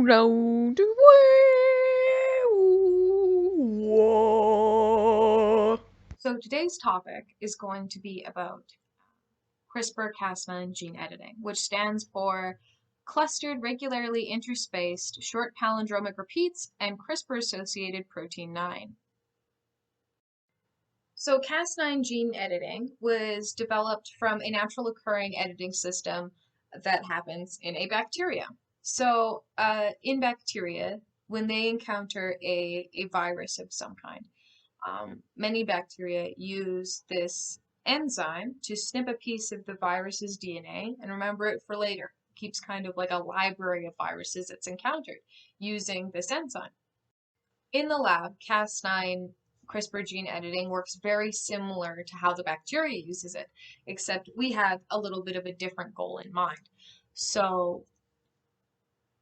round war. So today's topic is going to be about CRISPR-Cas9 gene editing, which stands for clustered, regularly interspaced, short palindromic repeats and CRISPR-associated protein 9. So Cas9 gene editing was developed from a natural occurring editing system that happens in a bacteria. So in bacteria, when they encounter a virus of some kind, many bacteria use this enzyme to snip a piece of the virus's DNA and remember it for later. It keeps kind of like a library of viruses it's encountered using this enzyme. In the lab, Cas9 CRISPR gene editing works very similar to how the bacteria uses it, except we have a little bit of a different goal in mind. So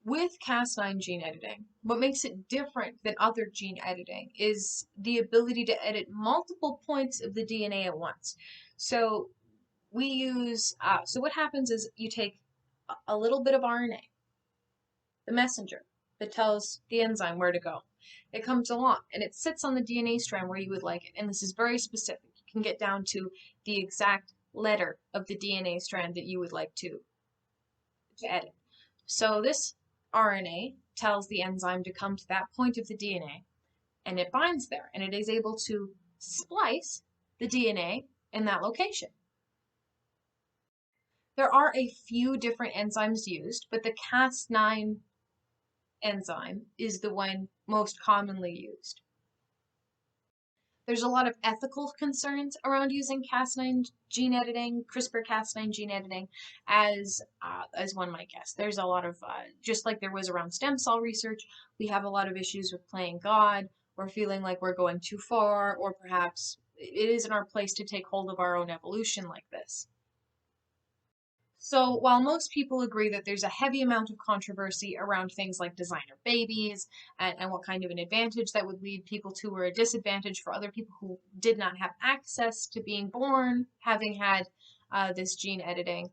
with Cas9 gene editing, what makes it different than other gene editing is the ability to edit multiple points of the DNA at once. So so what happens is you take a little bit of RNA, the messenger that tells the enzyme where to go. It comes along and it sits on the DNA strand where you would like it. And this is very specific. You can get down to the exact letter of the DNA strand that you would like to edit. So this RNA tells the enzyme to come to that point of the DNA, and it binds there, and it is able to splice the DNA in that location. There are a few different enzymes used, but the Cas9 enzyme is the one most commonly used. There's a lot of ethical concerns around using Cas9 gene editing, CRISPR-Cas9 gene editing, as one might guess. There's a lot of, just like there was around stem cell research, we have a lot of issues with playing God, or feeling like we're going too far, or perhaps it isn't our place to take hold of our own evolution like this. So while most people agree that there's a heavy amount of controversy around things like designer babies and what kind of an advantage that would lead people to or a disadvantage for other people who did not have access to being born having had this gene editing,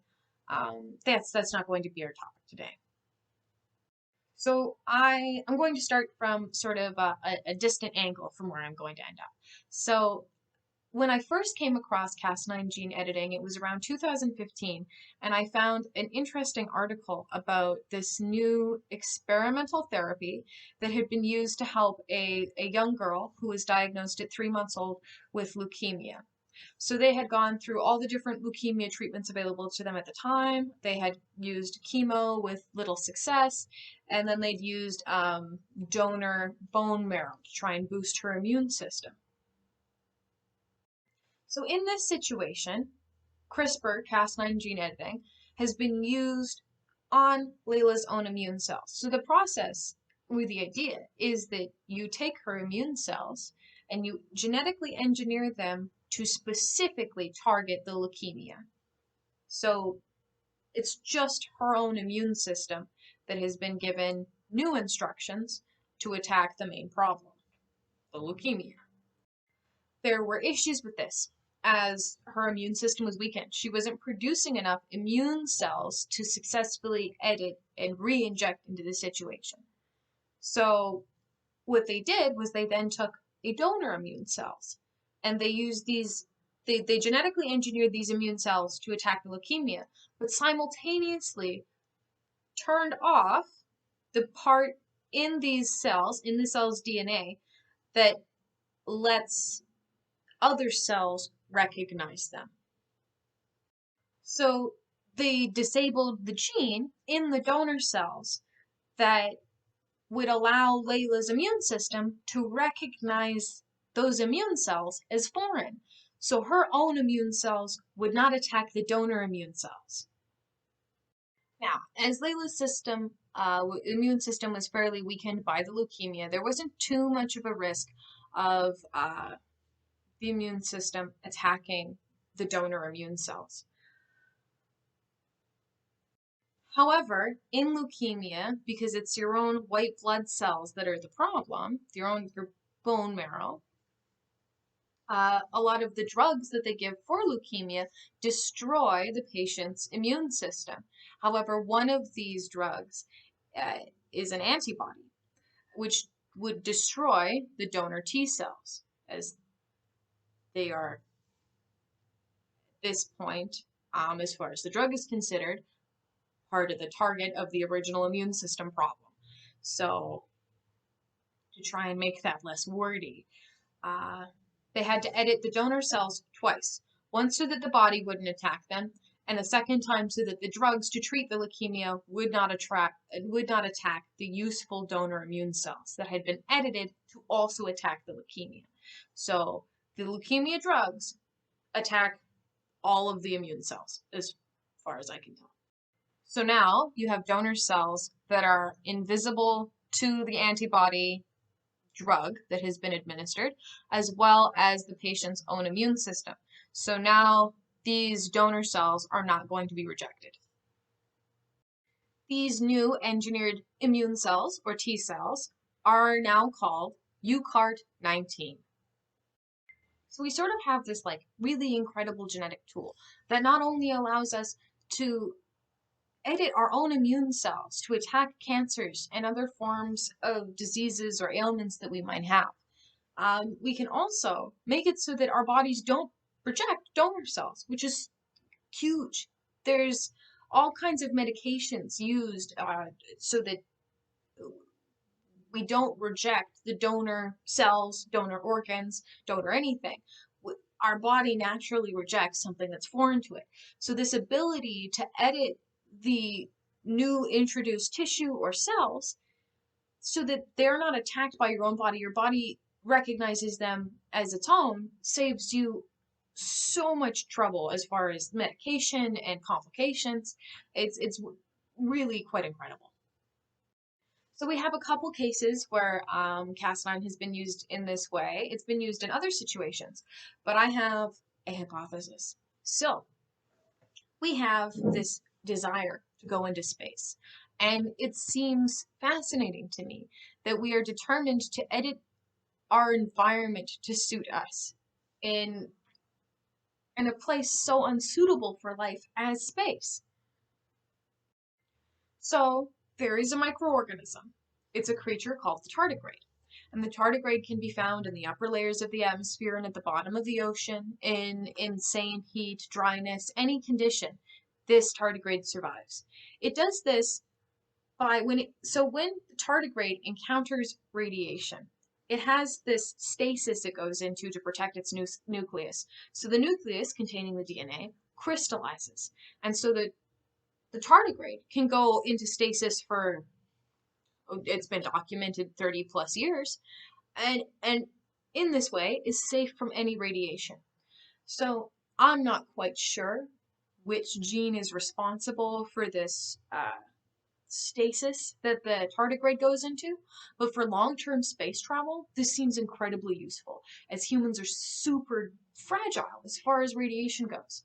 that's not going to be our topic today. So I'm going to start from sort of a distant angle from where I'm going to end up. So when I first came across Cas9 gene editing, it was around 2015, and I found an interesting article about this new experimental therapy that had been used to help a young girl who was diagnosed at 3 months old with leukemia. So they had gone through all the different leukemia treatments available to them at the time. They had used chemo with little success, and then they'd used donor bone marrow to try and boost her immune system. So in this situation, CRISPR, Cas9 gene editing, has been used on Layla's own immune cells. So the process with the idea is that you take her immune cells and you genetically engineer them to specifically target the leukemia. So it's just her own immune system that has been given new instructions to attack the main problem, the leukemia. There were issues with this as her immune system was weakened. She wasn't producing enough immune cells to successfully edit and re-inject into the situation. So what they did was they then took a donor immune cells and they used they genetically engineered these immune cells to attack the leukemia, but simultaneously turned off the part in the cell's DNA, that lets other cells recognize them. So they disabled the gene in the donor cells that would allow Layla's immune system to recognize those immune cells as foreign. So her own immune cells would not attack the donor immune cells. Now, as Layla's immune system was fairly weakened by the leukemia, there wasn't too much of a risk of the immune system attacking the donor immune cells. However, in leukemia, because it's your own white blood cells that are the problem, your bone marrow, a lot of the drugs that they give for leukemia destroy the patient's immune system. However, one of these drugs is an antibody, which would destroy the donor T cells, as they are at this point, as far as the drug is considered, part of the target of the original immune system problem. So to try and make that less wordy, they had to edit the donor cells twice. Once so that the body wouldn't attack them, and a second time so that the drugs to treat the leukemia would not attack the useful donor immune cells that had been edited to also attack the leukemia. So the leukemia drugs attack all of the immune cells, as far as I can tell. So now you have donor cells that are invisible to the antibody drug that has been administered, as well as the patient's own immune system. So now these donor cells are not going to be rejected. These new engineered immune cells, or T cells, are now called UCART19. So we sort of have this like really incredible genetic tool that not only allows us to edit our own immune cells to attack cancers and other forms of diseases or ailments that we might have. We can also make it so that our bodies don't reject donor cells, which is huge. There's all kinds of medications used so that we don't reject the donor cells, donor organs, donor anything. Our body naturally rejects something that's foreign to it. So this ability to edit the new introduced tissue or cells so that they're not attacked by your body recognizes them as its own, saves you so much trouble as far as medication and complications. It's really quite incredible. So we have a couple cases where Cas9 has been used in this way. It's been used in other situations, but I have a hypothesis. So we have this desire to go into space, and it seems fascinating to me that we are determined to edit our environment to suit us in a place so unsuitable for life as space. So there is a microorganism. It's a creature called the tardigrade. And the tardigrade can be found in the upper layers of the atmosphere and at the bottom of the ocean in insane heat, dryness, any condition. This tardigrade survives. It does this by when the tardigrade encounters radiation, it has this stasis it goes into to protect its nucleus. So the nucleus containing the DNA crystallizes. And so the tardigrade can go into stasis for, it's been documented, 30 plus years, and in this way is safe from any radiation. So I'm not quite sure which gene is responsible for this stasis that the tardigrade goes into, but for long-term space travel, this seems incredibly useful, as humans are super fragile as far as radiation goes.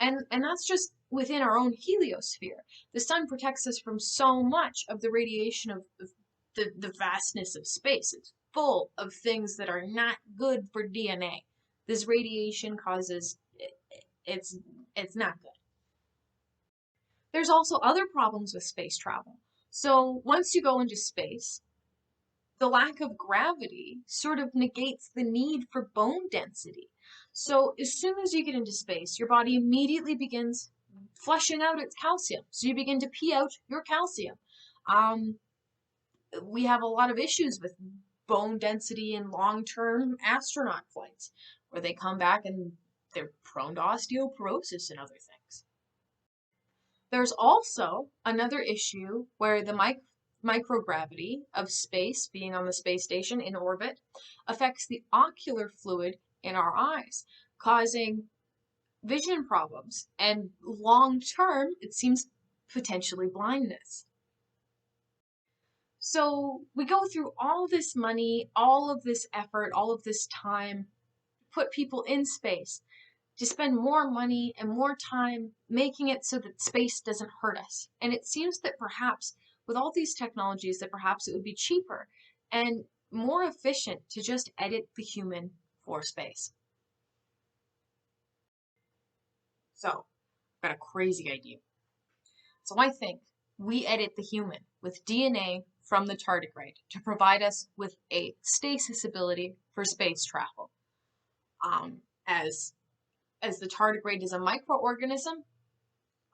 And that's just within our own heliosphere. The sun protects us from so much of the radiation of the vastness of space. It's full of things that are not good for DNA. This radiation causes, it's not good. There's also other problems with space travel. So once you go into space, the lack of gravity sort of negates the need for bone density. So as soon as you get into space, your body immediately begins flushing out its calcium. So you begin to pee out your calcium. We have a lot of issues with bone density in long-term astronaut flights, where they come back and they're prone to osteoporosis and other things. There's also another issue where the microgravity of space, being on the space station in orbit, affects the ocular fluid in our eyes, causing vision problems, and long-term, it seems, potentially blindness. So we go through all this money, all of this effort, all of this time, put people in space, to spend more money and more time making it so that space doesn't hurt us. And it seems that perhaps with all these technologies that perhaps it would be cheaper and more efficient to just edit the human for space. So, I've got a crazy idea. So I think we edit the human with DNA from the tardigrade to provide us with a stasis ability for space travel. Um, as as the tardigrade is a microorganism,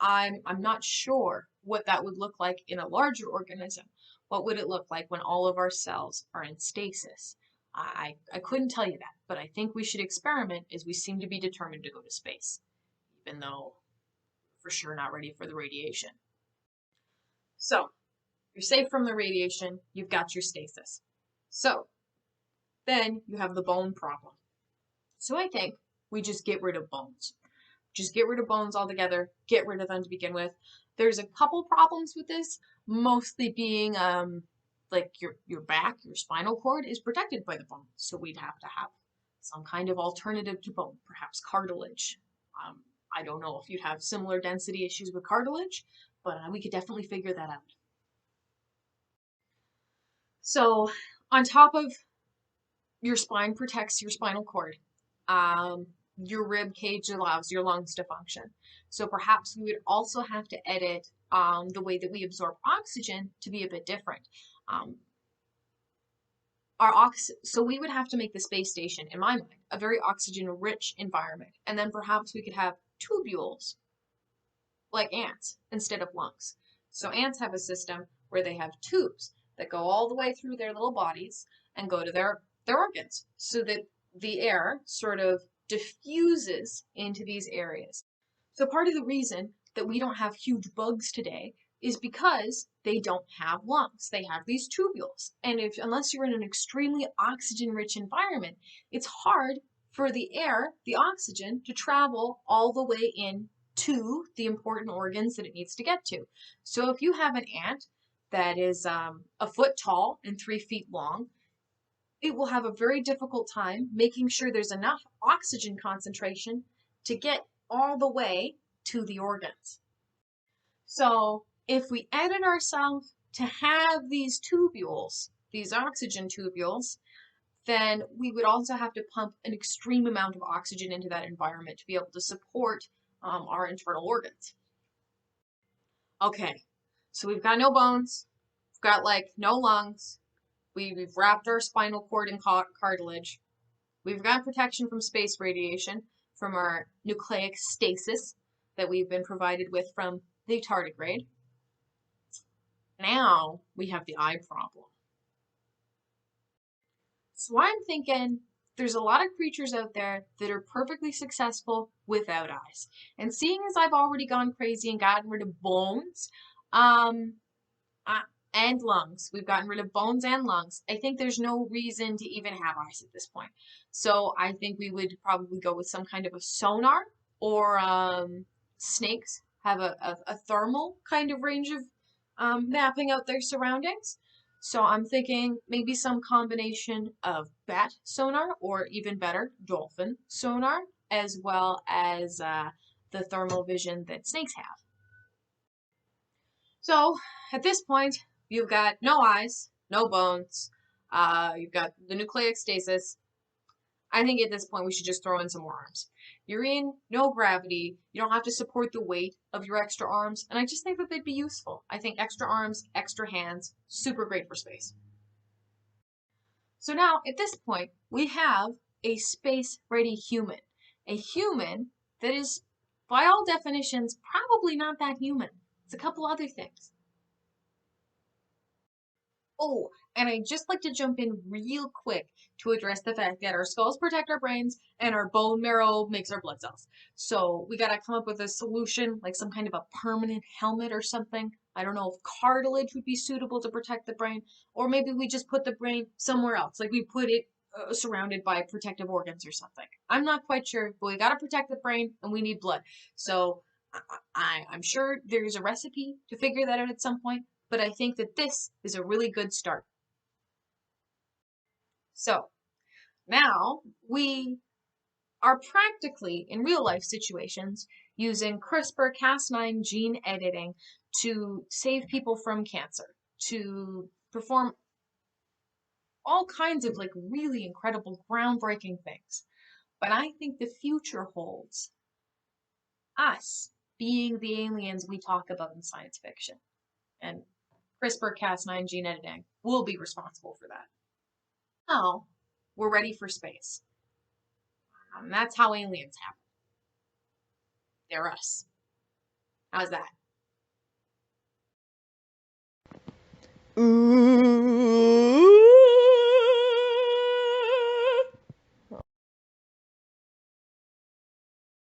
I'm not sure what that would look like in a larger organism. What would it look like when all of our cells are in stasis? I couldn't tell you that, but I think we should experiment as we seem to be determined to go to space, even though for sure not ready for the radiation. So, you're safe from the radiation, you've got your stasis. So, then you have the bone problem. So I think we just get rid of bones. Just get rid of bones altogether, get rid of them to begin with. There's a couple problems with this, mostly being like your back, your spinal cord is protected by the bone. So we'd have to have some kind of alternative to bone, perhaps cartilage. I don't know if you'd have similar density issues with cartilage, but we could definitely figure that out. So on top of your spine protects your spinal cord. Your rib cage allows your lungs to function. So perhaps we would also have to edit the way that we absorb oxygen to be a bit different. So we would have to make the space station, in my mind, a very oxygen-rich environment. And then perhaps we could have tubules, like ants, instead of lungs. So ants have a system where they have tubes that go all the way through their little bodies and go to their organs, so that the air sort of diffuses into these areas. So part of the reason that we don't have huge bugs today is because they don't have lungs. They have these tubules. And unless you're in an extremely oxygen-rich environment, it's hard for the air, the oxygen, to travel all the way in to the important organs that it needs to get to. So if you have an ant that is a foot tall and 3 feet long, it will have a very difficult time making sure there's enough oxygen concentration to get all the way to the organs. So if we edit ourselves to have these tubules, these oxygen tubules, then we would also have to pump an extreme amount of oxygen into that environment to be able to support our internal organs. Okay, so we've got no bones, we've got like no lungs, we've wrapped our spinal cord in cartilage, we've got protection from space radiation from our nucleic stasis that we've been provided with from the tardigrade. Now we have the eye problem. So I'm thinking there's a lot of creatures out there that are perfectly successful without eyes. And seeing as I've already gone crazy and gotten rid of bones, and lungs, we've gotten rid of bones and lungs, I think there's no reason to even have eyes at this point. So I think we would probably go with some kind of a sonar, or snakes have a thermal kind of range of mapping out their surroundings. So I'm thinking maybe some combination of bat sonar, or even better, dolphin sonar, as well as the thermal vision that snakes have. So at this point, you've got no eyes, no bones, you've got the nucleic stasis. I think at this point we should just throw in some more arms. You're in no gravity, you don't have to support the weight of your extra arms, and I just think that they'd be useful. I think extra arms, extra hands, super great for space. So now, at this point, we have a space-ready human. A human that is, by all definitions, probably not that human. It's a couple other things. Oh, and I'd just like to jump in real quick to address the fact that our skulls protect our brains and our bone marrow makes our blood cells. So we gotta come up with a solution, like some kind of a permanent helmet or something. I don't know if cartilage would be suitable to protect the brain, or maybe we just put the brain somewhere else, like we put it surrounded by protective organs or something. I'm not quite sure, but we gotta protect the brain and we need blood. So I'm sure there's a recipe to figure that out at some point, but I think that this is a really good start. So now we are practically, in real life situations, using CRISPR-Cas9 gene editing to save people from cancer, to perform all kinds of like really incredible, groundbreaking things. But I think the future holds us being the aliens we talk about in science fiction. And CRISPR-Cas9 gene editing will be responsible for that. Now, we're ready for space. That's how aliens happen. They're us. How's that? Ooh.